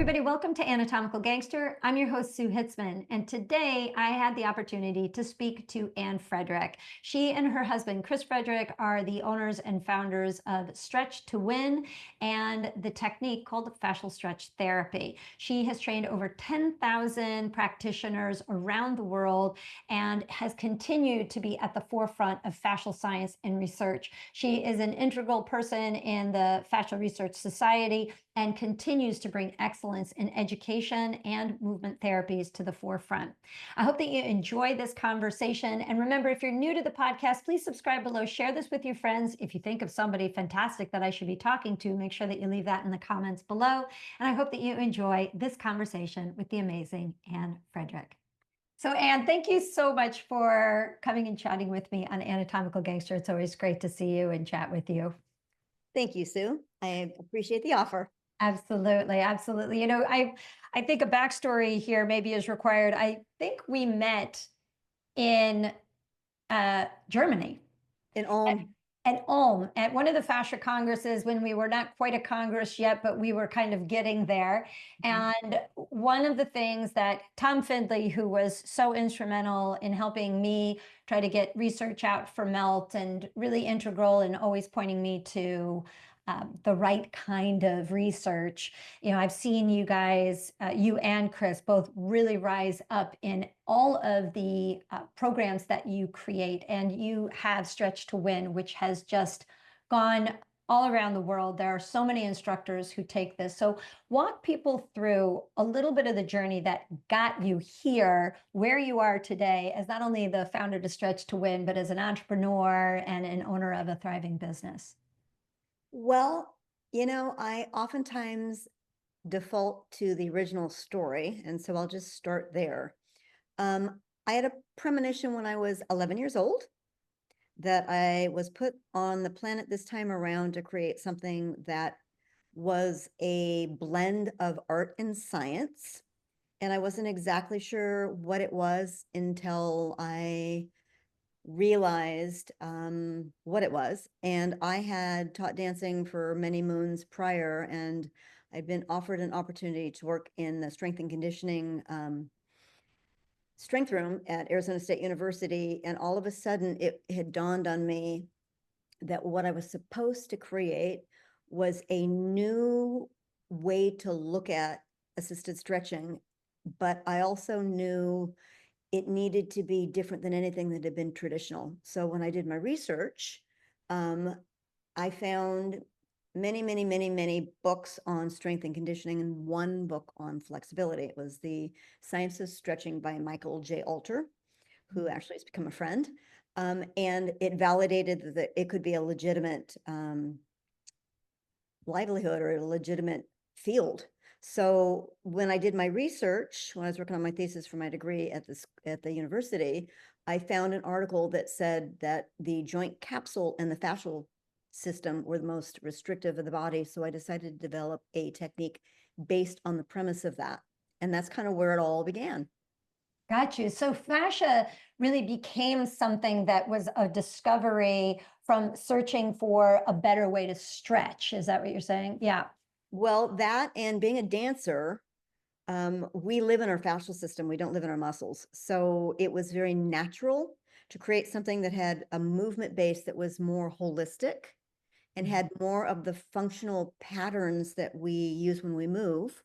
everybody. Welcome to Anatomical Gangster. I'm your host, Sue Hitzman, and today I had the opportunity to speak to Ann Frederick. She and her husband, Chris Frederick, are the owners and founders of Stretch to Win and the technique called Fascial Stretch Therapy. She has trained over 10,000 practitioners around the world and has continued to be at the forefront of fascial science and research. She is an integral person in the Fascia Research Society and continues to bring excellence in education and movement therapies to the forefront. I hope that you enjoy this conversation. And remember, if you're new to the podcast, please subscribe below, share this with your friends. If you think of somebody fantastic that I should be talking to, make sure that you leave that in the comments below. And I hope that you enjoy this conversation with the amazing Ann Frederick. So Ann, thank you so much for coming and chatting with me on Anatomical Gangster. It's always great to see you and chat with you. Thank you, Sue. I appreciate the offer. Absolutely, absolutely. You know, I think a backstory here maybe is required. I think we met in Germany. In Ulm. At Ulm, at one of the fascia congresses when we were not quite a congress yet, but we were kind of getting there. And one of the things that Tom Findley, who was so instrumental in helping me try to get research out for MELT and really integral and always pointing me to the right kind of research. You know, I've seen you guys, you and Chris, both really rise up in all of the programs that you create, and you have Stretch to Win, which has just gone all around the world. There are so many instructors who take this. So walk people through a little bit of the journey that got you here, where you are today, as not only the founder to Stretch to Win, but as an entrepreneur and an owner of a thriving business. Well, you know, I oftentimes default to the original story, and so I'll just start there. I had a premonition when I was 11 years old that I was put on the planet this time around to create something that was a blend of art and science. And I wasn't exactly sure what it was until I realized what it was. And I had taught dancing for many moons prior, and I'd been offered an opportunity to work in the strength and conditioning strength room at Arizona State University. And all of a sudden it had dawned on me that what I was supposed to create was a new way to look at assisted stretching. But I also knew it needed to be different than anything that had been traditional. So when I did my research, I found many books on strength and conditioning and one book on flexibility. It was The Science of Stretching by Michael J. Alter, who actually has become a friend. And it validated that it could be a legitimate livelihood or a legitimate field. So when I did my research, when I was working on my thesis for my degree at the university, I found an article that said that the joint capsule and the fascial system were the most restrictive of the body. So I decided to develop a technique based on the premise of that. And that's kind of where it all began. Got you. So fascia really became something that was a discovery from searching for a better way to stretch. Is that what you're saying? Yeah. Well, that and being a dancer, we live in our fascial system. We don't live in our muscles. So it was very natural to create something that had a movement base that was more holistic and had more of the functional patterns that we use when we move,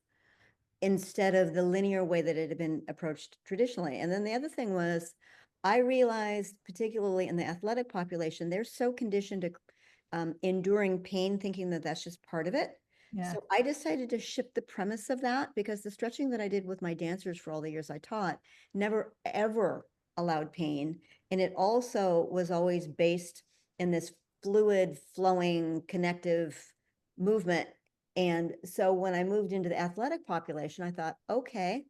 instead of the linear way that it had been approached traditionally. And then the other thing was, I realized, particularly in the athletic population, they're so conditioned to enduring pain, thinking that that's just part of it. Yeah. So I decided to shift the premise of that, because the stretching that I did with my dancers for all the years I taught never, ever allowed pain. And it also was always based in this fluid, flowing, connective movement. And so when I moved into the athletic population, I thought, okay,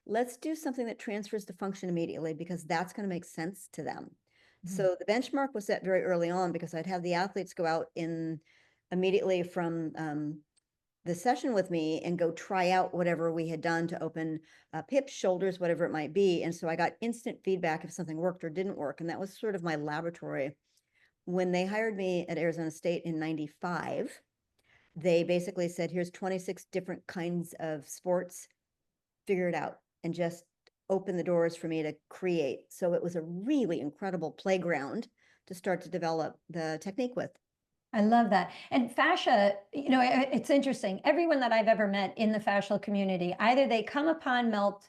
let's do something that transfers to function immediately, because that's going to make sense to them. So the benchmark was set very early on, because I'd have the athletes go out in immediately from the session with me and go try out whatever we had done to open hips, shoulders, whatever it might be. And so I got instant feedback if something worked or didn't work. And that was sort of my laboratory. When they hired me at Arizona State in '95, they basically said, here's 26 different kinds of sports, figure it out, and just open the doors for me to create. So it was a really incredible playground to start to develop the technique with. I love that. And fascia, it's interesting. Everyone that I've ever met in the fascial community, either they come upon melt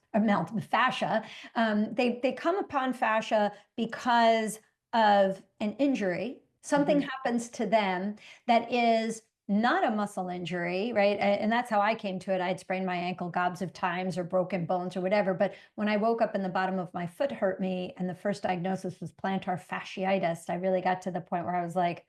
fascia, they come upon fascia because of an injury. Something happens to them that is not a muscle injury, right? And that's how I came to it. I'd sprained my ankle gobs of times or broken bones or whatever. But when I woke up and the bottom of my foot hurt me, and the first diagnosis was plantar fasciitis, I really got to the point where I was like,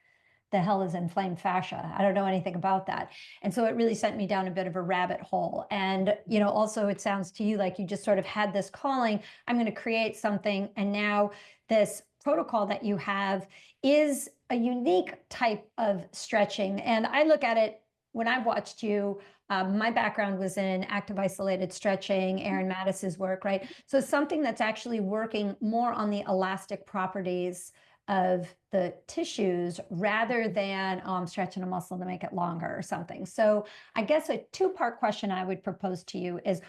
the hell is inflamed fascia? I don't know anything about that. And so it really sent me down a bit of a rabbit hole. And, also it sounds to you like you just sort of had this calling, I'm going to create something. And now this protocol that you have is a unique type of stretching. And I look at it when I've watched you. My background was in active isolated stretching, Aaron Mattis's work, right? So something that's actually working more on the elastic properties of the tissues rather than, oh, I'm stretching a muscle to make it longer or something. So I guess a two-part question I would propose to you is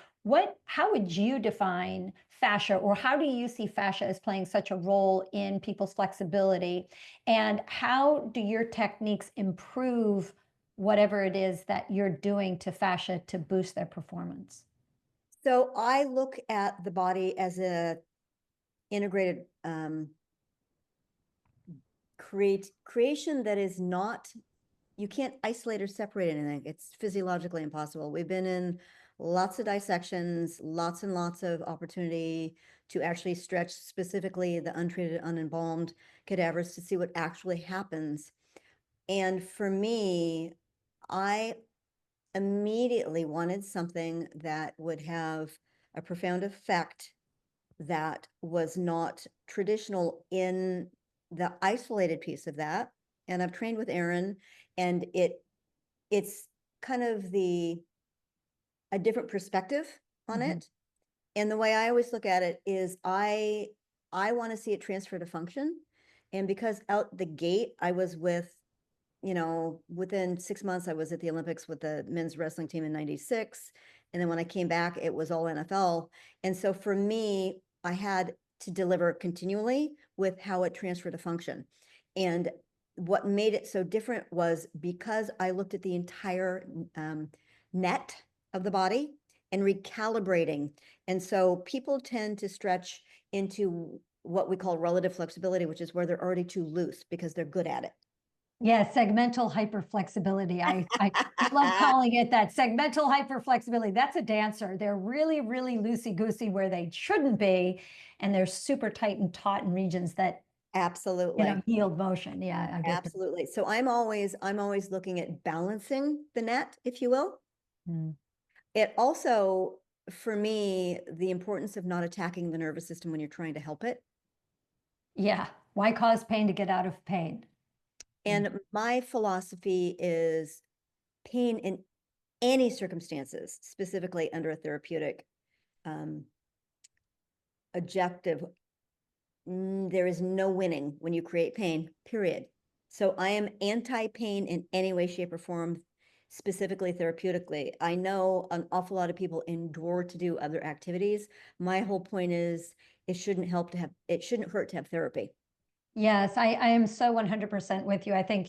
how would you define fascia, or how do you see fascia as playing such a role in people's flexibility? And how do your techniques improve whatever it is that you're doing to fascia to boost their performance? So I look at the body as a integrated creation that is not, you can't isolate or separate anything. It's physiologically impossible. We've been in lots of dissections, lots and lots of opportunity to actually stretch specifically the untreated, unembalmed cadavers to see what actually happens. And for me, I immediately wanted something that would have a profound effect that was not traditional in the isolated piece of that. And I've trained with Aaron, and it's kind of a different perspective on it. And the way I always look at it is I want to see it transfer to function. And because out the gate, I was within 6 months, I was at the Olympics with the men's wrestling team in '96. And then when I came back, it was all NFL. And so for me, I had to deliver continually with how it transferred to function. And what made it so different was because I looked at the entire net of the body and recalibrating. And so people tend to stretch into what we call relative flexibility, which is where they're already too loose because they're good at it. Yeah, segmental hyperflexibility. I love calling it that, segmental hyperflexibility. That's a dancer. They're really, really loosey-goosey where they shouldn't be, and they're super tight and taut in regions that, Absolutely. yield motion. Yeah, I get that. Absolutely. So I'm always looking at balancing the net, if you will. Mm. It also, for me, the importance of not attacking the nervous system when you're trying to help it. Yeah. Why cause pain to get out of pain? And my philosophy is pain in any circumstances, specifically under a therapeutic objective. There is no winning when you create pain, period. So I am anti-pain in any way, shape, or form, specifically therapeutically. I know an awful lot of people endure to do other activities. My whole point is it shouldn't hurt to have therapy. Yes, I am so 100% with you. I think,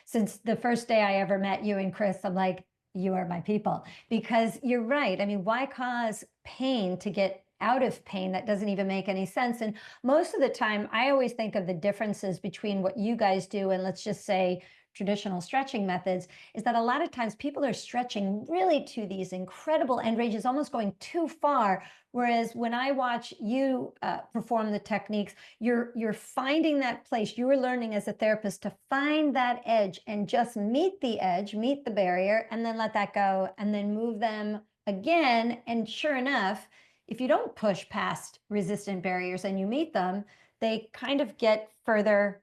since the first day I ever met you and Chris, I'm like, you are my people, because you're right. I mean, why cause pain to get out of pain? That doesn't even make any sense. And most of the time, I always think of the differences between what you guys do and, let's just say, traditional stretching methods, is that a lot of times people are stretching really to these incredible end ranges, almost going too far. Whereas when I watch you perform the techniques, you're finding that place. You are learning as a therapist to find that edge and just meet the edge, meet the barrier, and then let that go, and then move them again. And sure enough, if you don't push past resistant barriers and you meet them, they kind of get further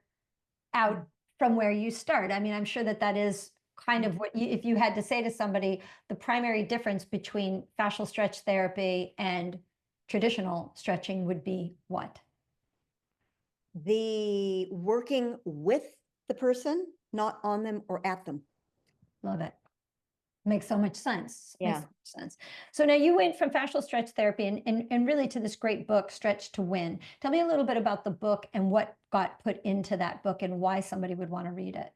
out from where you start. I mean, I'm sure that that is kind of what if you had to say to somebody, the primary difference between fascial stretch therapy and traditional stretching would be what? The working with the person, not on them or at them. Love it. Makes so much sense. Makes Yeah. so much sense. So now you went from fascial stretch therapy and really to this great book, Stretch to Win. Tell me a little bit about the book and what got put into that book and why somebody would want to read it.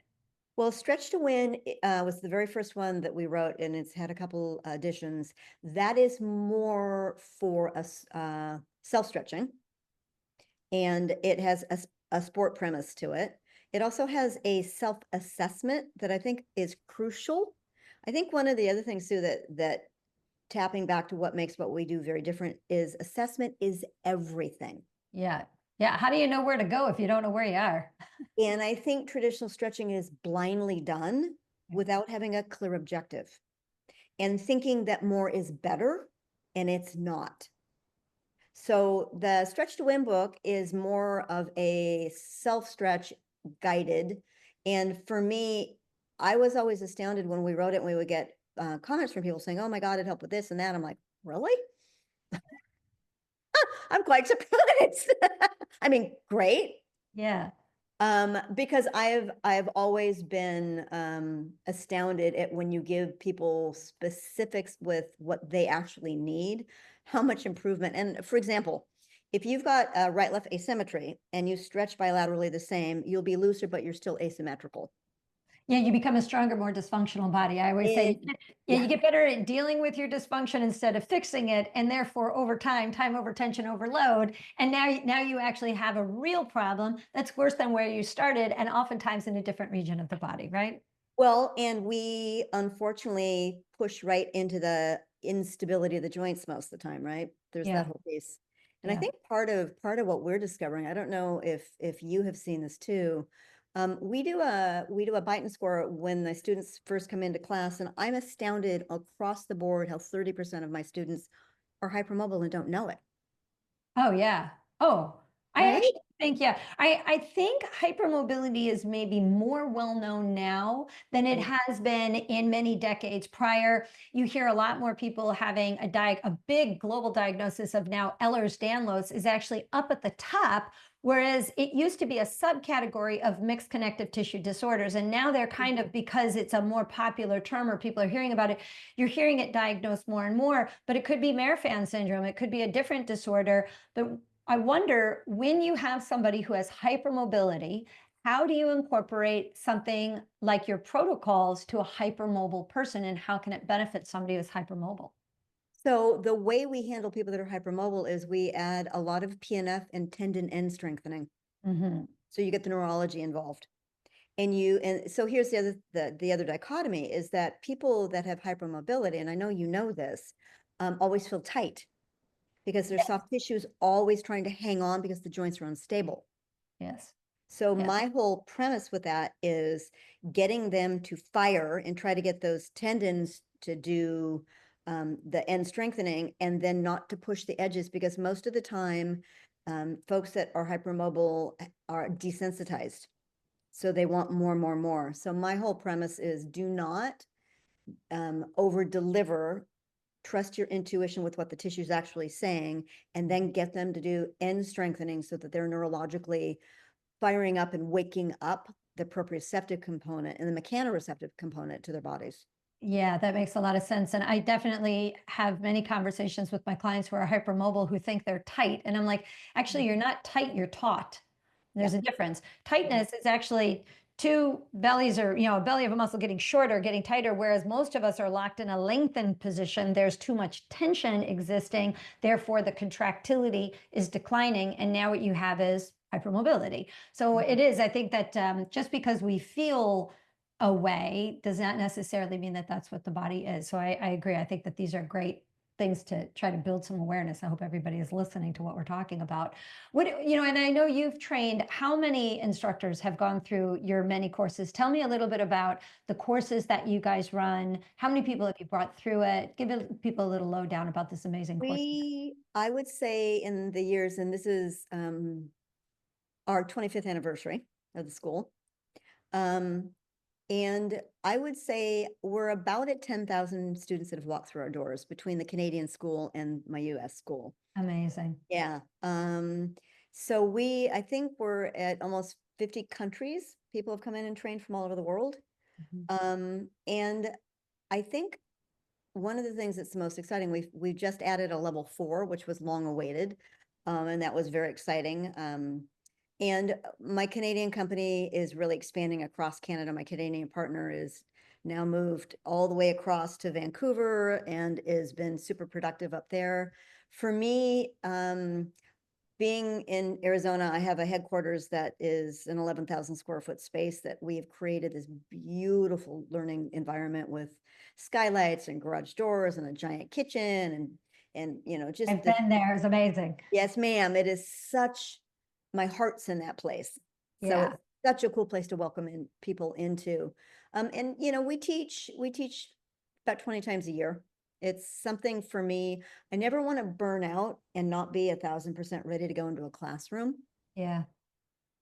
Well, Stretch to Win was the very first one that we wrote, and it's had a couple editions. That is more for us self-stretching, and it has a sport premise to it. It also has a self-assessment that I think is crucial. I think one of the other things too that tapping back to what makes what we do very different is assessment is everything. Yeah. Yeah. How do you know where to go if you don't know where you are? And I think traditional stretching is blindly done without having a clear objective and thinking that more is better, and it's not. So the Stretch to Win book is more of a self-stretch guided. And for me, I was always astounded when we wrote it and we would get comments from people saying, oh my God, it helped with this and that. I'm like, really? I'm quite surprised. I mean, great. Yeah. Because I've always been astounded at when you give people specifics with what they actually need, how much improvement. And for example, if you've got right-left asymmetry and you stretch bilaterally the same, you'll be looser, but you're still asymmetrical. Yeah, you become a stronger, more dysfunctional body. I always say, yeah, Yeah. you get better at dealing with your dysfunction instead of fixing it, and therefore, over time over tension overload, and now you actually have a real problem that's worse than where you started, and oftentimes in a different region of the body, right? Well, and we unfortunately push right into the instability of the joints most of the time, right? There's that Yeah, whole piece. And I yeah. think part of what we're discovering, I don't know if you have seen this too. We do a bite and score when the students first come into class, and I'm astounded across the board how 30% of my students are hypermobile and don't know it, Oh, yeah. Oh, I right? actually think, yeah, I think hypermobility is maybe more well known now than it Yeah. has been in many decades prior. You hear a lot more people having a big global diagnosis of now Ehlers-Danlos is actually up at the top, whereas it used to be a subcategory of mixed connective tissue disorders. And now they're kind of, because it's a more popular term or people are hearing about it, you're hearing it diagnosed more and more, but it could be Marfan syndrome. It could be a different disorder. But I wonder, when you have somebody who has hypermobility, how do you incorporate something like your protocols to a hypermobile person, and how can it benefit somebody who's hypermobile? So the way we handle people that are hypermobile is we add a lot of PNF and tendon end strengthening. Hmm. So you get the neurology involved. And so here's the other dichotomy is that people that have hypermobility, and I know you know this, always feel tight because their Yes, soft tissue is always trying to hang on because the joints are unstable. yes, So yes. my whole premise with that is getting them to fire and try to get those tendons to do the end strengthening and then not to push the edges because most of the time, folks that are hypermobile are desensitized. So they want more, more, more. So my whole premise is do not over deliver, trust your intuition with what the tissue is actually saying, and then get them to do end strengthening so that they're neurologically firing up and waking up the proprioceptive component and the mechanoreceptive component to their bodies. Yeah, that makes a lot of sense. And I definitely have many conversations with my clients who are hypermobile who think they're tight. And I'm like, actually, you're not tight, you're taut. Yeah. There's a difference. Tightness is actually two bellies or, a belly of a muscle getting shorter, getting tighter, whereas most of us are locked in a lengthened position. There's too much tension existing. Therefore, the contractility is declining. And now what you have is hypermobility. So it is, I think that just because we feel away does not necessarily mean that that's what the body is. So I agree. I think that these are great things to try to build some awareness. I hope everybody is listening to what we're talking about. And I know you've trained, how many instructors have gone through your many courses? Tell me a little bit about the courses that you guys run. How many people have you brought through it? Give people a little lowdown about this amazing course. I would say in the years, and this is our 25th anniversary of the school. And I would say we're about at 10,000 students that have walked through our doors between the Canadian school and my US school. Amazing. Yeah. So I think we're at almost 50 countries. People have come in and trained from all over the world. Mhm. And I think one of the things that's the most exciting, we've just added a level 4, which was long awaited, and that was very exciting. And my Canadian company is really expanding across Canada. My Canadian partner is now moved all the way across to Vancouver and has been super productive up there. For me, being in Arizona, I have a headquarters that is an 11,000 square foot space that we've created this beautiful learning environment with skylights and garage doors and a giant kitchen and just I've the, been there. It's amazing. yes, ma'am, it is such, my heart's in that place. So Yeah. it's such a cool place to welcome in people into. And we teach about 20 times a year. It's something for me. I never want to burn out and not be 1,000% ready to go into a classroom. Yeah.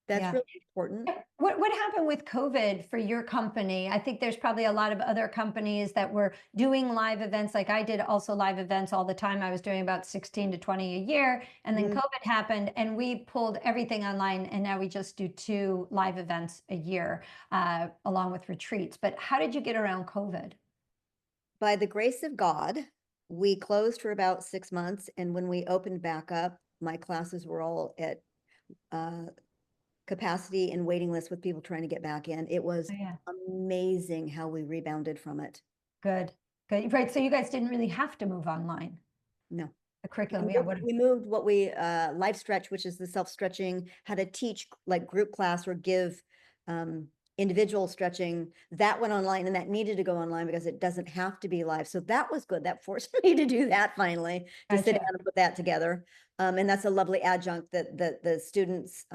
That's Yeah. really important. What happened with COVID for your company? I think there's probably a lot of other companies that were doing live events, like I did also live events all the time. I was doing about 16 to 20 a year, and then Mhm. COVID happened, and we pulled everything online, and now we just do 2 live events a year, along with retreats. But how did you get around COVID? By the grace of God, we closed for about 6 months. And when we opened back up, my classes were all at uh, capacity and waiting lists with people trying to get back in. It was Oh, yeah. amazing how we rebounded from it. Good. Good. Right. So you guys didn't really have to move online. No. The curriculum, yeah. What? We moved what we life stretch, which is the self-stretching, how to teach like group class or give individual stretching. That went online, and that needed to go online because it doesn't have to be live. So that was good. That forced me to do that finally, to sit Gotcha. down and put that together. And that's a lovely adjunct that the students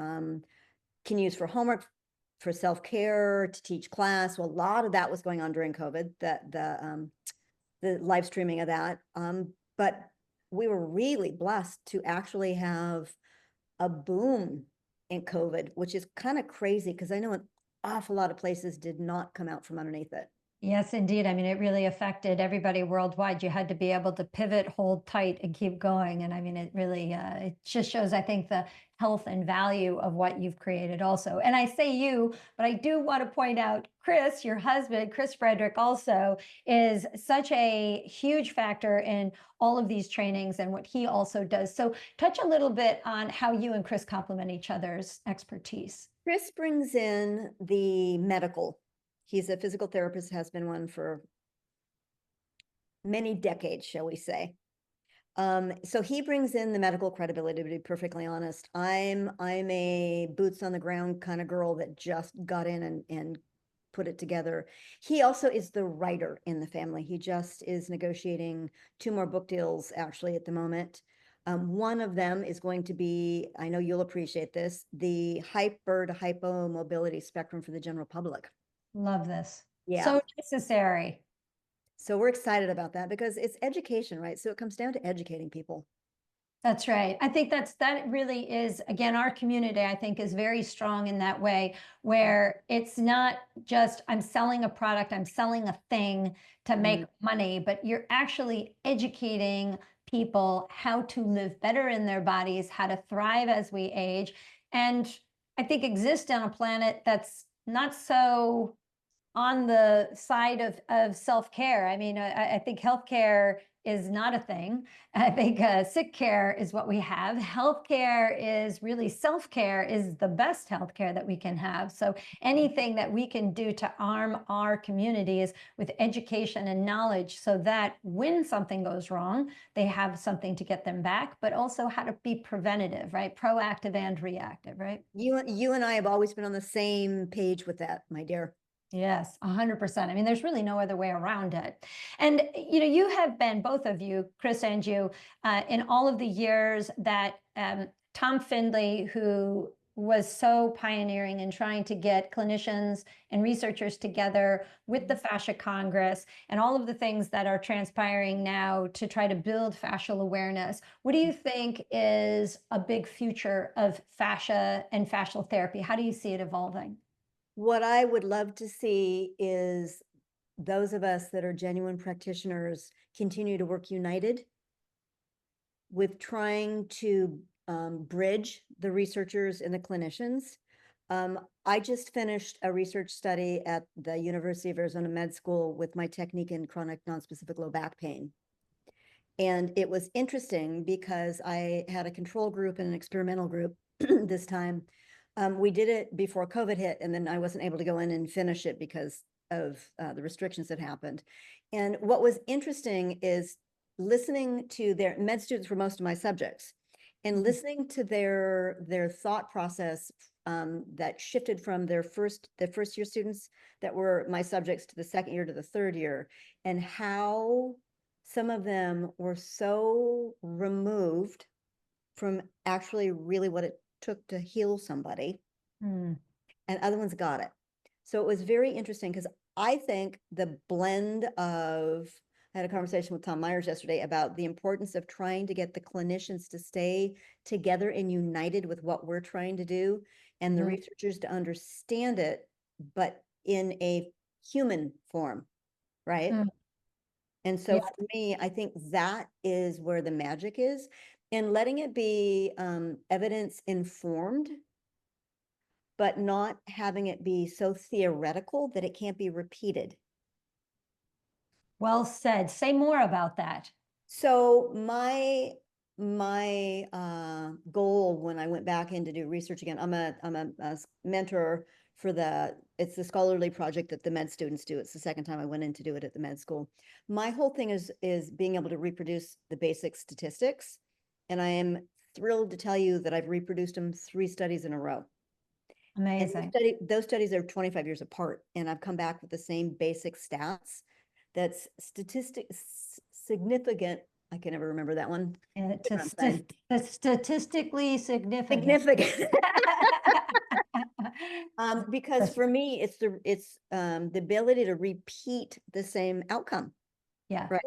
can use for homework, for self-care, to teach class. Well, a lot of that was going on during COVID, that the live streaming of that. But we were really blessed to actually have a boom in COVID, which is kind of crazy because I know an awful lot of places did not come out from underneath it. Yes, indeed. I mean, it really affected everybody worldwide. You had to be able to pivot, hold tight, and keep going. And I mean, it really, it just shows, I think, the health and value of what you've created also. And I say you, but I do want to point out Chris, your husband, Chris Frederick, also is such a huge factor in all of these trainings and what he also does. So touch a little bit on how you and Chris complement each other's expertise. Chris brings in the medical. He's a physical therapist, has been one for many decades, shall we say. So he brings in the medical credibility, to be perfectly honest. I'm a boots on the ground kind of girl that just got in and put it together. He also is the writer in the family. He just is negotiating 2 more book deals actually at the moment. One of them is going to be, I know you'll appreciate this, the hyper to hypomobility spectrum for the general public. Love this. Yeah. So necessary. So we're excited about that because it's education, right? So it comes down to educating people. That's right. I think that really is, again, our community, I think, is very strong in that way, where it's not just I'm selling a product, I'm selling a thing to make money, but you're actually educating people how to live better in their bodies, how to thrive as we age, and I think exist on a planet that's not so on the side of self-care. I mean, I think healthcare is not a thing. I think sick care is what we have. Healthcare is really self-care is the best healthcare that we can have. So anything that we can do to arm our communities with education and knowledge so that when something goes wrong, they have something to get them back, but also how to be preventative, right? Proactive and reactive, right? You and I have always been on the same page with that, my dear. Yes, 100%. I mean, there's really no other way around it. And, you have been, both of you, Chris and you, in all of the years that Tom Findlay, who was so pioneering in trying to get clinicians and researchers together with the Fascia Congress and all of the things that are transpiring now to try to build fascial awareness. What do you think is a big future of fascia and fascial therapy? How do you see it evolving? What I would love to see is those of us that are genuine practitioners continue to work united with trying to bridge the researchers and the clinicians. I just finished a research study at the University of Arizona Med School with my technique in chronic nonspecific low back pain. And it was interesting because I had a control group and an experimental group this time. We did it before COVID hit, and then I wasn't able to go in and finish it because of the restrictions that happened. And what was interesting is listening to their med students were most of my subjects, and listening to their thought process that shifted from their first year students that were my subjects to the second year to the third year, and how some of them were so removed from actually really what it took to heal somebody, Mm. and other ones got it. So it was very interesting because I think the blend of, I had a conversation with Tom Myers yesterday about the importance of trying to get the clinicians to stay together and united with what we're trying to do, and the researchers to understand it, but in a human form, right? Mm. And so Yeah. for me, I think that is where the magic is, and letting it be evidence informed, but not having it be so theoretical that it can't be repeated. Well said. Say more about that. So my goal when I went back in to do research again, I'm a mentor for it's the scholarly project that the med students do. It's the second time I went in to do it at the med school. My whole thing is being able to reproduce the basic statistics, and I am thrilled to tell you that I've reproduced them 3 studies in a row. And Amazing. those studies are 25 years apart, and I've come back with the same basic stats. That's significant. I can never remember that one. Statistically significant. Significant. Because for me, it's the ability to repeat the same outcome, Yeah. right?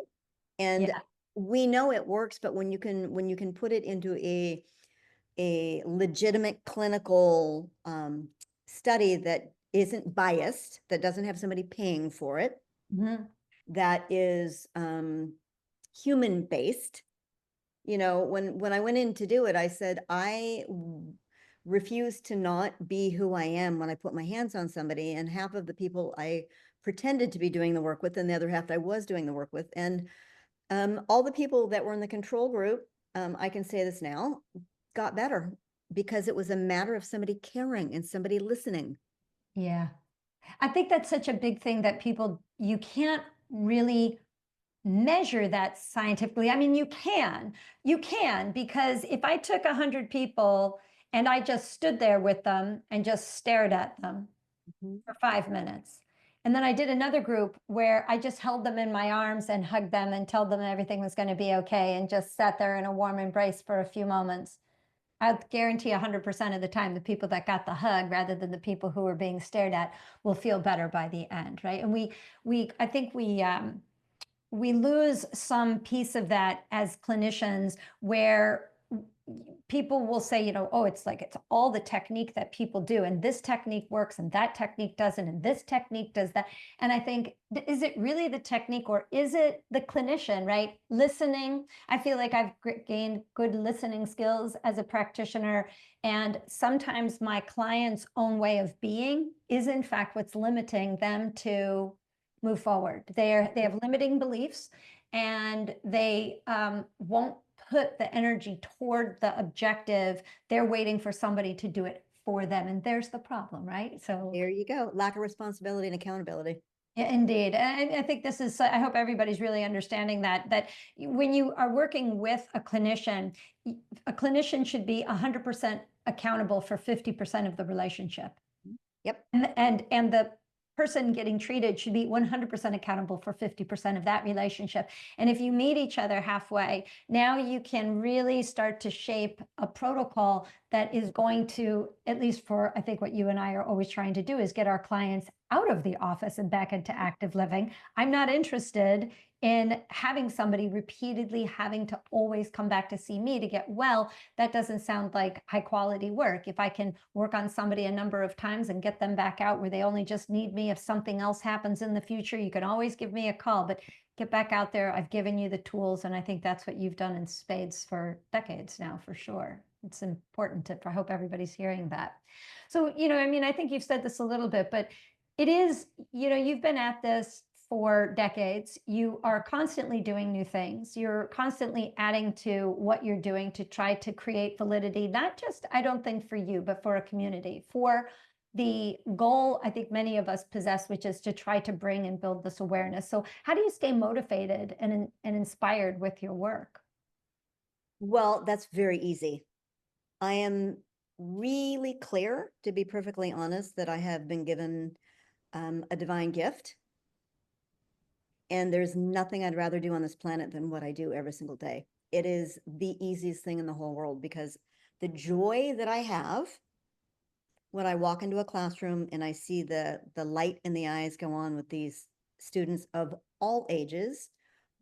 And Yeah. we know it works, but when you can put it into a legitimate clinical study that isn't biased, that doesn't have somebody paying for it, that is human based. You know, when I went in to do it, I said, I refuse to not be who I am when I put my hands on somebody. And half of the people I pretended to be doing the work with, and the other half I was doing the work with. And all the people that were in the control group, I can say this now, got better because it was a matter of somebody caring and somebody listening. Yeah. I think that's such a big thing that you can't really measure that scientifically. I mean, you can, because if I took 100 people and I just stood there with them and just stared at them for 5 minutes, and then I did another group where I just held them in my arms and hugged them and told them everything was going to be okay and just sat there in a warm embrace for a few moments, I guarantee 100% of the time, the people that got the hug rather than the people who were being stared at will feel better by the end, right? And I think we lose some piece of that as clinicians, where people will say, oh, it's all the technique that people do, and this technique works and that technique doesn't, and this technique does that. And I think, is it really the technique, or is it the clinician, right? Listening. I feel like I've gained good listening skills as a practitioner, and sometimes my client's own way of being is in fact what's limiting them to move forward. They have limiting beliefs, and they won't put the energy toward the objective. They're waiting for somebody to do it for them, and there's the problem, right? So there you go. Lack of responsibility and accountability. yeah, indeed. And I think I hope everybody's really understanding that when you are working with a clinician should be 100% accountable for 50% of the relationship. Yep. And the person getting treated should be 100% accountable for 50% of that relationship. And if you meet each other halfway, now you can really start to shape a protocol that is going to, at least for, I think what you and I are always trying to do, is get our clients out of the office and back into active living. I'm not interested in having somebody repeatedly having to always come back to see me to get well. That doesn't sound like high quality work. If I can work on somebody a number of times and get them back out where they only just need me, if something else happens in the future, you can always give me a call, but get back out there. I've given you the tools, and I think that's what you've done in spades for decades now, for sure. It's important to, I hope everybody's hearing that. So, I mean, I think you've said this a little bit, but it is, you've been at this for decades. You are constantly doing new things. You're constantly adding to what you're doing to try to create validity, not just, I don't think for you, but for a community, for the goal I think many of us possess, which is to try to bring and build this awareness. So how do you stay motivated and inspired with your work? Well, that's very easy. I am really clear, to be perfectly honest, that I have been given a divine gift. And there's nothing I'd rather do on this planet than what I do every single day. It is the easiest thing in the whole world because the joy that I have when I walk into a classroom and I see the light in the eyes go on with these students of all ages.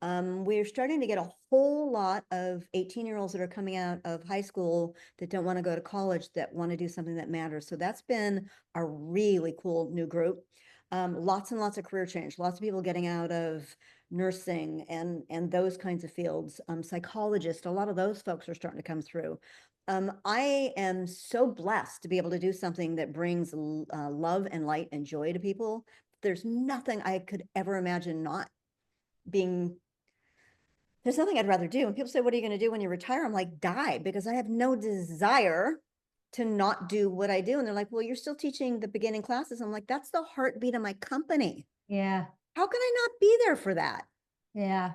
We're starting to get a whole lot of 18-year-olds that are coming out of high school that don't want to go to college, that want to do something that matters. So that's been a really cool new group. Lots and lots of career change, lots of people getting out of nursing and those kinds of fields. Psychologists, a lot of those folks are starting to come through. I am so blessed to be able to do something that brings love and light and joy to people. There's nothing I could ever imagine not being. There's nothing I'd rather do. And people say, what are you going to do when you retire? I'm like, die, because I have no desire to not do what I do. And they're like, well, you're still teaching the beginning classes. I'm like, that's the heartbeat of my company. Yeah. How can I not be there for that? Yeah.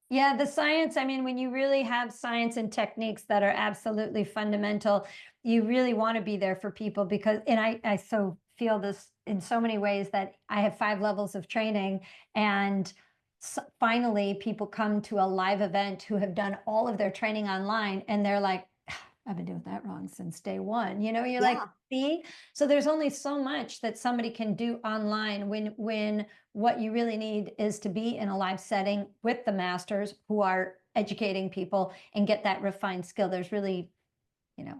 Yeah, the science, I mean, when you really have science and techniques that are absolutely fundamental, you really want to be there for people because, and I so feel this in so many ways that I have 5 levels of training and finally people come to a live event who have done all of their training online and they're like, I've been doing that wrong since day one. You're like, Yeah. see? So there's only so much that somebody can do online when what you really need is to be in a live setting with the masters who are educating people and get that refined skill. There's really, you know,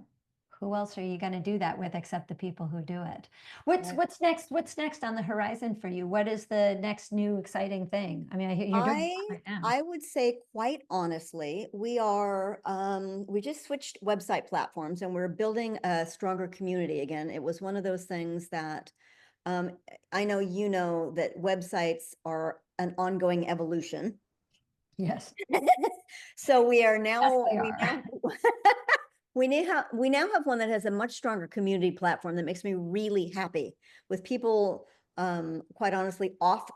who else are you going to do that with except the people who do it? Right. What's next? What's next on the horizon for you? What is the next new exciting thing? I mean, you're doing a lot I right now. I would say quite honestly, we just switched website platforms and we're building a stronger community again. It was one of those things that um, I know you know that websites are an ongoing evolution. Yes, So we are yes, now they we are. now we now have one that has a much stronger community platform that makes me really happy with people quite honestly off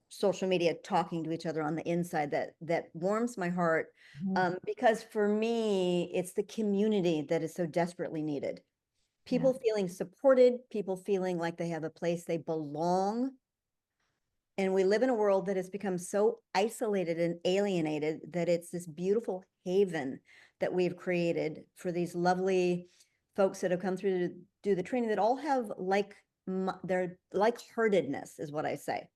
social media talking to each other on the inside. That warms my heart Mhm. because for me it's the community that is so desperately needed. Yeah. People feeling supported, people feeling like they have a place they belong. And we live in a world that has become so isolated and alienated that it's this beautiful haven that we've created for these lovely folks that have come through to do the training that all have their like-heartedness is what I say.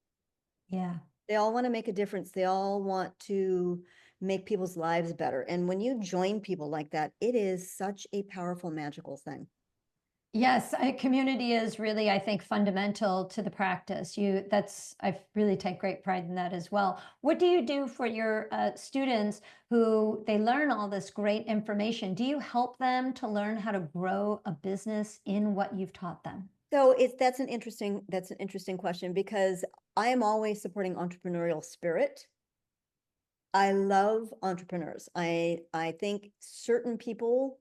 Yeah. They all want to make a difference. They all want to make people's lives better. And when you join people like that, it is such a powerful, magical thing. Yes, community is really, I think, fundamental to the practice. I really take great pride in that as well. What do you do for your students who they learn all this great information? Do you help them to learn how to grow a business in what you've taught them? So that's an interesting question because I am always supporting entrepreneurial spirit. I love entrepreneurs. I think certain people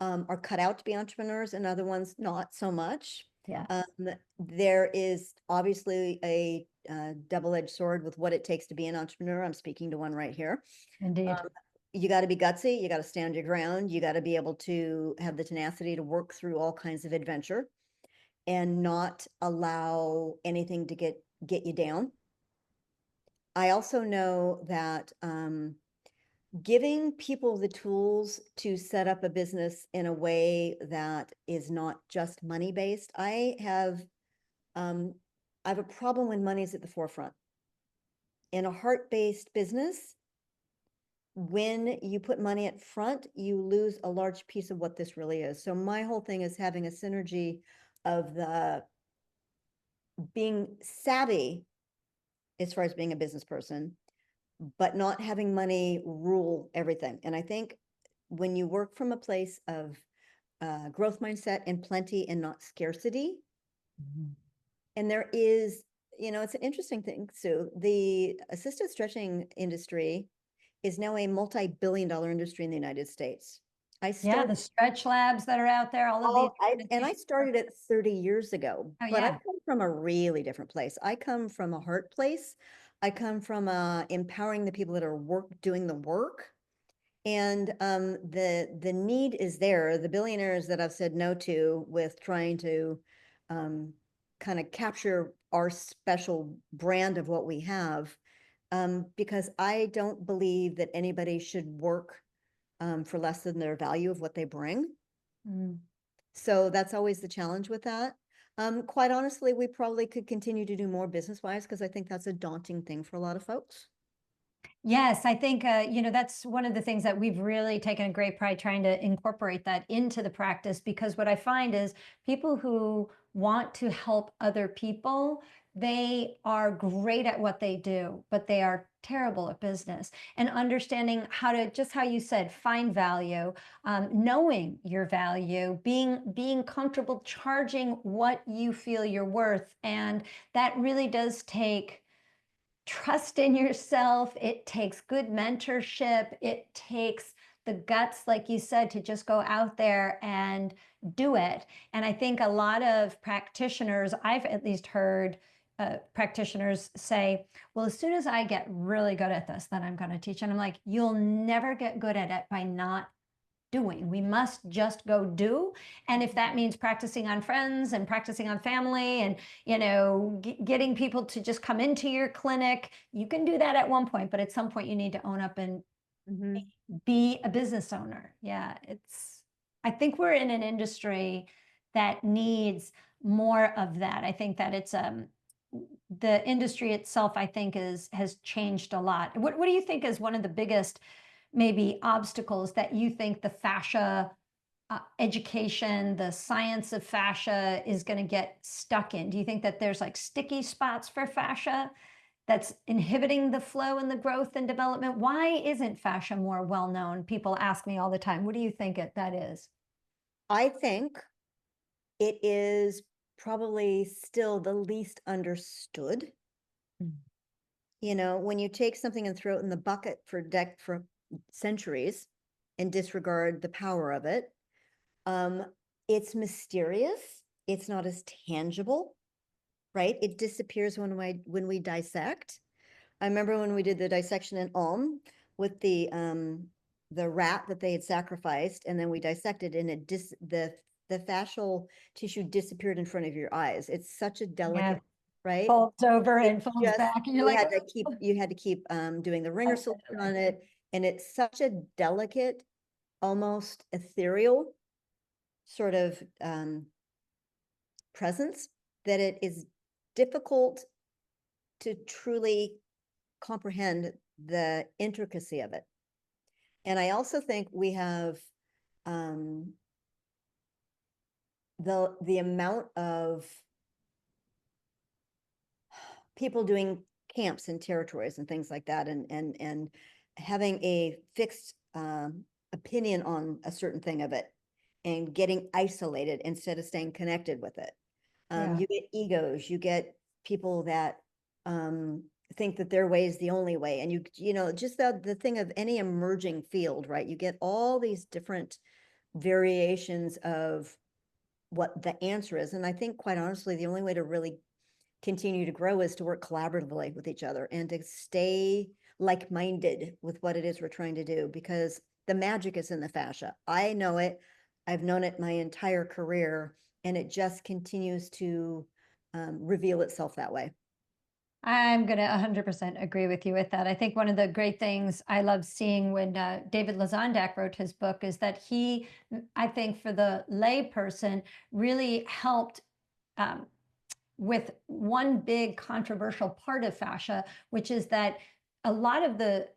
are cut out to be entrepreneurs and other ones not so much. Um, Yes, there is obviously a double-edged sword with what it takes to be an entrepreneur. I'm speaking to one right here. indeed. Um, you got to be gutsy. You got to stand your ground. You got to be able to have the tenacity to work through all kinds of adventure and not allow anything to get you down. I also know that giving people the tools to set up a business in a way that is not just money based. Um, I have a problem when money is at the forefront. In a heart-based business, when you put money at front, you lose a large piece of what this really is. So my whole thing is having a synergy of the being savvy as far as being a business person, but not having money rule everything. And I think when you work from a place of growth mindset and plenty and not scarcity. Mhm. And there is, it's an interesting thing, Sue. The assisted stretching industry is now a multi-billion-dollar industry in the United States. I Yeah, the started stretch labs that are out there, all of these I started it 30 years ago, Oh but I yeah. come from a really different place. I come from a heart place. I come from empowering the people that are doing the work. And the need is there. The billionaires that I've said no to with trying to kind of capture our special brand of what we have, because I don't believe that anybody should work for less than their value of what they bring. Mm. So that's always the challenge with that. Quite honestly, we probably could continue to do more business-wise because I think that's a daunting thing for a lot of folks. Yes, I think, that's one of the things that we've really taken a great pride trying to incorporate that into the practice, because what I find is people who want to help other people, they are great at what they do, but they are terrible at business. And understanding how to, just how you said, find value, knowing your value, being comfortable charging what you feel you're worth. And that really does take trust in yourself. It takes good mentorship. It takes the guts, like you said, to just go out there and do it. And I think a lot of practitioners, I've at least heard practitioners say, well, as soon as I get really good at this, then I'm going to teach. And I'm like, you'll never get good at it by not doing. We must just go do. And if that means practicing on friends and practicing on family and, getting people to just come into your clinic, you can do that at one point, but at some point you need to own up and Mhm. be a business owner. Yeah, I think we're in an industry that needs more of that. I think that it's, the industry itself, I think has changed a lot. What do you think is one of the biggest maybe obstacles that you think the fascia education, the science of fascia is going to get stuck in? Do you think that there's like sticky spots for fascia that's inhibiting the flow and the growth and development? Why isn't fascia more well known? People ask me all the time. What do you think that is? I think it is probably still the least understood. Mm. When you take something and throw it in the bucket for centuries and disregard the power of it, um, it's mysterious. It's not as tangible, right? It disappears when we dissect. I remember when we did the dissection in Ulm with the rat that they had sacrificed, and then we dissected, and the fascial tissue disappeared in front of your eyes. It's such a Yeah, delicate, right? folds over It and folds just back, and you're like, you had to keep doing the ringer "Oh, solution literally." on it, and it's such a delicate, almost ethereal sort of presence that it is difficult to truly comprehend the intricacy of it. And I also think we have um, the amount of people doing camps and territories and things like that, and having a fixed opinion on a certain thing of it, and getting isolated instead of staying connected with it. Yeah. You get egos, you get people that think that their way is the only way. And just the thing of any emerging field, right? You get all these different variations of what the answer is. And I think, quite honestly, the only way to really continue to grow is to work collaboratively with each other and to stay like-minded with what it is we're trying to do, because the magic is in the fascia. I know it. I've known it my entire career, and it just continues to reveal itself that way. I'm going to 100% agree with you with that. I think one of the great things I love seeing when David Lazandak wrote his book is that he, I think for the lay person, really helped um, with one big controversial part of fascia, which is that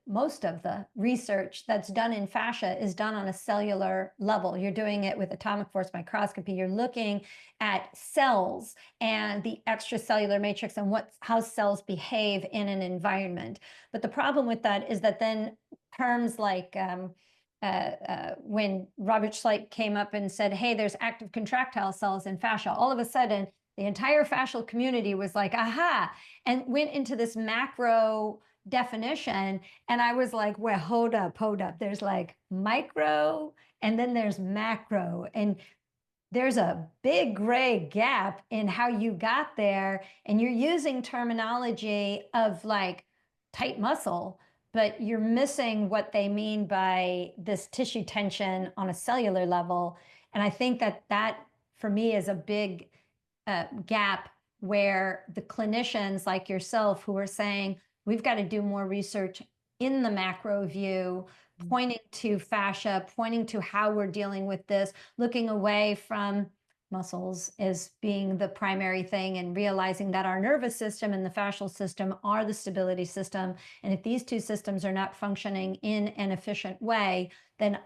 most of the research that's done in fascia is done on a cellular level. You're doing it with atomic force microscopy. You're looking at cells and the extracellular matrix and how cells behave in an environment. But the problem with that is that then terms like when Robert Schleich came up and said, hey, there's active contractile cells in fascia, all of a sudden the entire fascial community was like, aha, and went into this macro definition. And I was like, well, hold up. There's like micro and then there's macro. And there's a big gray gap in how you got there. And you're using terminology of like tight muscle, but you're missing what they mean by this tissue tension on a cellular level. And I think that for me is a big gap where the clinicians like yourself who are saying, we've got to do more research in the macro view, pointing to fascia, pointing to how we're dealing with this, looking away from muscles as being the primary thing and realizing that our nervous system and the fascial system are the stability system. And if these two systems are not functioning in an efficient way, then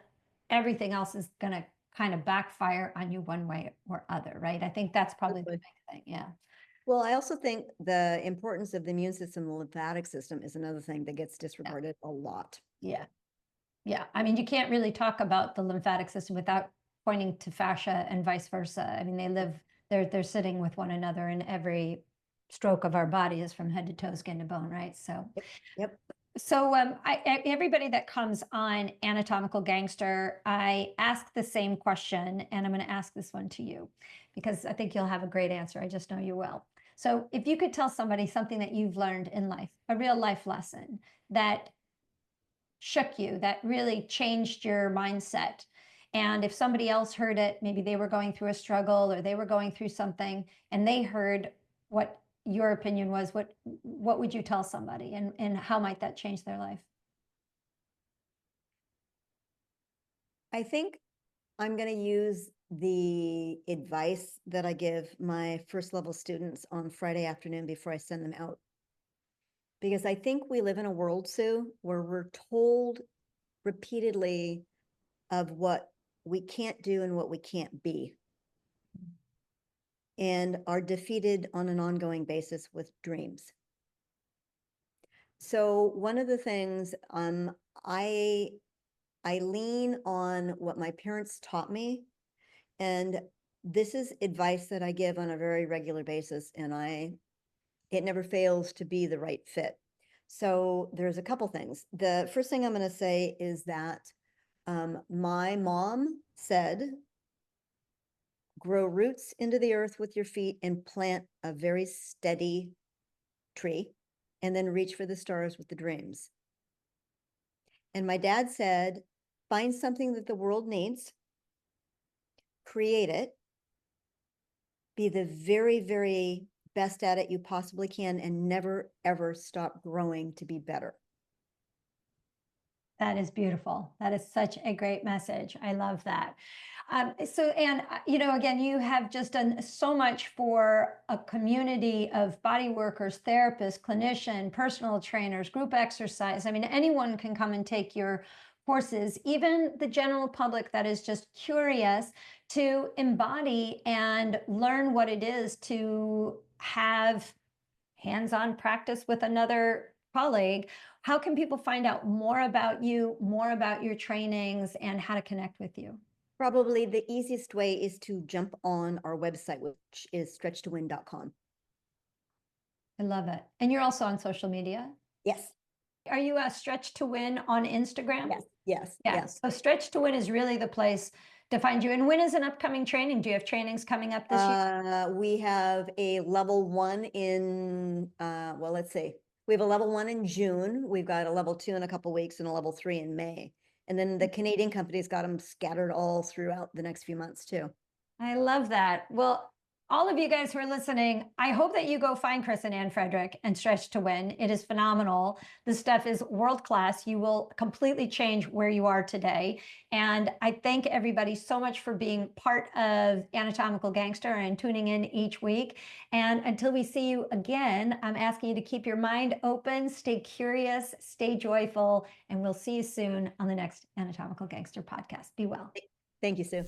everything else is going to kind of backfire on you one way or other, right? I think that's probably the big thing. Yeah. Well, I also think the importance of the immune system, the lymphatic system is another thing that gets disregarded a lot. Yeah. Yeah. I mean, you can't really talk about the lymphatic system without pointing to fascia and vice versa. I mean, they're sitting with one another, and every stroke of our body is from head to toe, skin to bone, right? So, Yep. So everybody that comes on Anatomical Gangster, I ask the same question, and I'm going to ask this one to you because I think you'll have a great answer. I just know you will. So if you could tell somebody something that you've learned in life, a real life lesson that shook you, that really changed your mindset, and if somebody else heard it, maybe they were going through a struggle or they were going through something, and they heard what your opinion was, what would you tell somebody, and how might that change their life? I think I'm going to use the advice that I give my first level students on Friday afternoon before I send them out. Because I think we live in a world, Sue, where we're told repeatedly of what we can't do and what we can't be, and are defeated on an ongoing basis with dreams. So one of the things I lean on what my parents taught me, and this is advice that I give on a very regular basis, and it never fails to be the right fit. So there's a couple things. The first thing I'm going to say is that my mom said, grow roots into the earth with your feet and plant a very steady tree, and then reach for the stars with the dreams. And my dad said, find something that the world needs, create it, be the very, very best at it you possibly can, and never, ever stop growing to be better. That is beautiful. That is such a great message. I love that. So, Ann, again, you have just done so much for a community of body workers, therapists, clinicians, personal trainers, group exercise. I mean, anyone can come and take your courses, even the general public that is just curious to embody and learn what it is to have hands-on practice with another colleague. How can people find out more about you, more about your trainings, and how to connect with you? Probably the easiest way is to jump on our website, which is stretchtowin.com. I love it. And you're also on social media? Yes. Are you a Stretch to Win on Instagram? Yes. So Stretch to Win is really the place to find you. And when is an upcoming training? Do you have trainings coming up this year? We have a level 1 in, well, let's see. We have a level 1 in June. We've got a level 2 in a couple weeks and a level 3 in May. And then the Canadian company's got them scattered all throughout the next few months too. I love that. Well, all of you guys who are listening, I hope that you go find Chris and Ann Frederick and Stretch to Win. It is phenomenal. The stuff is world class. You will completely change where you are today. And I thank everybody so much for being part of Anatomical Gangster and tuning in each week. And until we see you again, I'm asking you to keep your mind open, stay curious, stay joyful, and we'll see you soon on the next Anatomical Gangster podcast. Be well. Thank you, Sue.